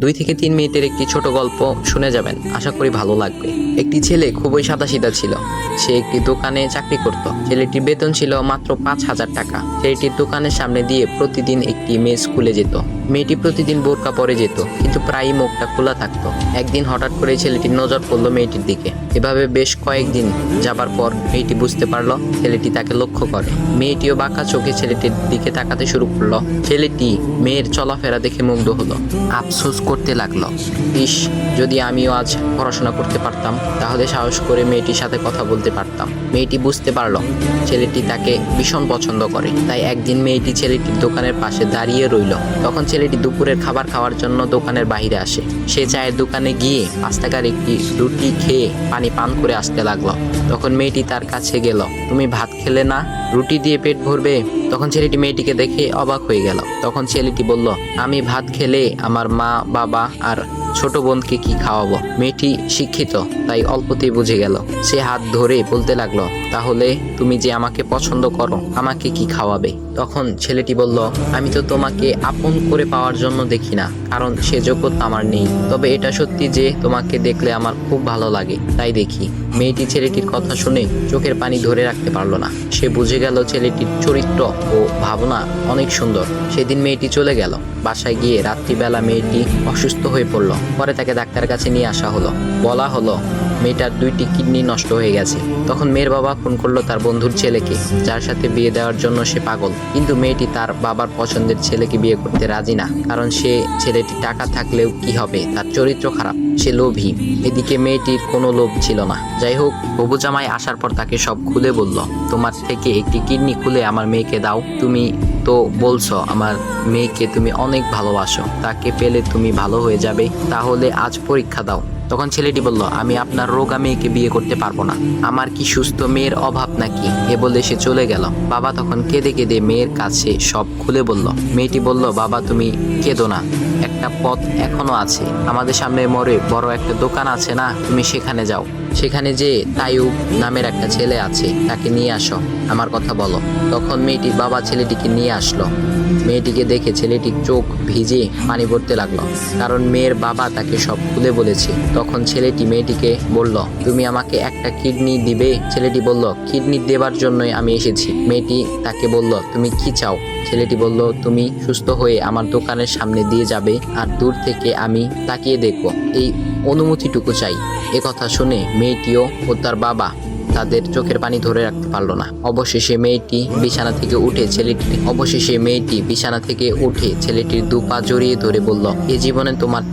2 থেকে 3 মিনিটের একটি ছোট গল্প শুনে যাবেন, আশা করি ভালো লাগবে। একটি ছেলে খুবই সাদাসিধা ছিল। সে একটি দোকানে চাকরি করত। ছেলেটির বেতন ছিল মাত্র 5,000 টাকা। ছেলেটির দোকানের সামনে দিয়ে প্রতিদিন একটি মেয়ে স্কুলে যেত। মেয়েটি প্রতিদিন বোরকা পরে যেত, কিন্তু প্রায়ই মুখটা খোলা থাকতো। একদিন হঠাৎ করে ছেলেটির নজর পড়লো মেয়েটির দিকে। এভাবে বেশ কয়েকদিন যাবার পর মেয়েটি বুঝতে পারলো ছেলেটি তাকে লক্ষ্য করে। মেয়েটিও বাঁকা চোখে ছেলেটির দিকে তাকাতে শুরু করলো। ছেলেটি মেয়ের চলাফেরা দেখে মুগ্ধ হলো। আফসোস করতে লাগলো, ইস, যদি আমিও আজ পড়াশোনা করতে পারতাম, তাহলে সাহস করে মেয়েটির সাথে কথা বলতে পারতাম। মেয়েটি বুঝতে পারলো ছেলেটি তাকে ভীষণ পছন্দ করে। তাই একদিন মেয়েটি ছেলেটির দোকানের পাশে দাঁড়িয়ে রইল। তখন ছেলেটি দুপুরের খাবার খাওয়ার জন্য দোকানের বাইরে আসে। সে চায়ের দোকানে গিয়ে 5 টাকার একটি রুটি খেয়ে পানি পান করে আসতে লাগলো। তখন মেয়েটি তার কাছে গেল। তুমি ভাত খেলে না? রুটি দিয়ে পেট ভরবে? তখন ছেলেটি মেয়েটিকে দেখে অবাক হয়ে গেল। তখন ছেলেটি বলল, আমি ভাত খেলে আমার মা, বাবা আর ছোট বোনকে কি খাওয়াবো? মেয়েটি শিক্ষিত, তাই অল্পতেই বুঝে গেল। সে হাত ধরে বলতে লাগলো, তাহলে তুমি যে আমাকে পছন্দ করো, আমাকে কি খাওয়াবে? তখন ছেলেটি বলল, আমি তো তোমাকে আপন করে পাওয়ার জন্য দেখি না, কারণ সে যোগ্যতা আমার নেই। তবে এটা সত্যি যে তোমাকে দেখলে আমার খুব ভালো লাগে, তাই দেখি। মেয়েটি ছেলেটির কথা শুনে চোখের পানি ধরে রাখতে পারলো না। সে বুঝে গেল ছেলেটির চরিত্র ও ভাবনা অনেক সুন্দর। সেদিন মেয়েটি চলে গেল। বাসায় গিয়ে রাত্রিবেলা মেয়েটি অসুস্থ হয়ে পড়ল। পরে তাকে ডাক্তারের কাছে নিয়ে আসা হলো। বলা হলো মেয়েটার 2টি কিডনি নষ্ট হয়ে গেছে। তখন মেয়ের বাবা ফোন করলো তার বন্ধুর ছেলেকে, যার সাথে বিয়ে দেওয়ার জন্য সে পাগল। কিন্তু মেয়েটি তার বাবার পছন্দের ছেলেকে বিয়ে করতে রাজি না, কারণ সে ছেলেটি টাকা থাকলেও কি হবে, তার চরিত্র খারাপ, সে লোভী। এদিকে মেয়েটির কোনো লোভ ছিল না। যাই হোক, হবু জামাই আসার পর তাকে সব খুলে বলল, তোমার থেকে একটি কিডনি খুলে আমার মেয়েকে দাও। তুমি তো বলছো আমার মেয়েকে তুমি অনেক ভালোবাসো, তাকে পেলে তুমি ভালো হয়ে যাবে, তাহলে আজ পরীক্ষা দাও। তখন ছেলেটি বলল, আমি আপনার রোগা মেয়েকে বিয়ে করতে পারবো না, আমার কি সুস্থ মেয়ের অভাব নাকি? এ বলে সে চলে গেল। বাবা তখন কেঁদে কেঁদে মেয়ের কাছে সব খুলে বলল। মেয়েটি বলল, বাবা তুমি কেঁদো না, একটা পথ এখনো আছে, আমাদের সামনে মোড়ে বড় একটা দোকান আছে না, তুমি সেখানে যাও। সেখানে যে তাইয়ুব নামের একটা ছেলে আছে, তাকে নিয়ে আসো, আমার কথা বলো। তখন মেয়েটির বাবা ছেলেটিকে নিয়ে আসলো। মেয়েটিকে দেখে ছেলেটির চোখ ভিজে পানি পড়তে লাগলো, কারণ মেয়ের বাবা তাকে সব খুলে বলেছে। তখন ছেলেটি মেয়েটিকে বলল, তুমি আমাকে একটা কিডনি দিবে? ছেলেটি বলল, কিডনি দেবার জন্যই আমি এসেছি। মেয়েটি তাকে বলল, তুমি কি চাও? ছেলেটি বলল, তুমি সুস্থ হয়ে আমার দোকানের সামনে দিয়ে যাবে, আর দূর থেকে আমি তাকিয়ে দেখব, এই অনুমতিটুকু চাই। কথা শুনে মেয়েটিও ও তার বাবা তাদের চোখের পানি ধরে রাখতে পারলো না। অবশেষে মেয়েটি বিছানা থেকে উঠে ছেলেটির 2 পা জড়িয়ে ধরে বলল, এ জীবনে তোমার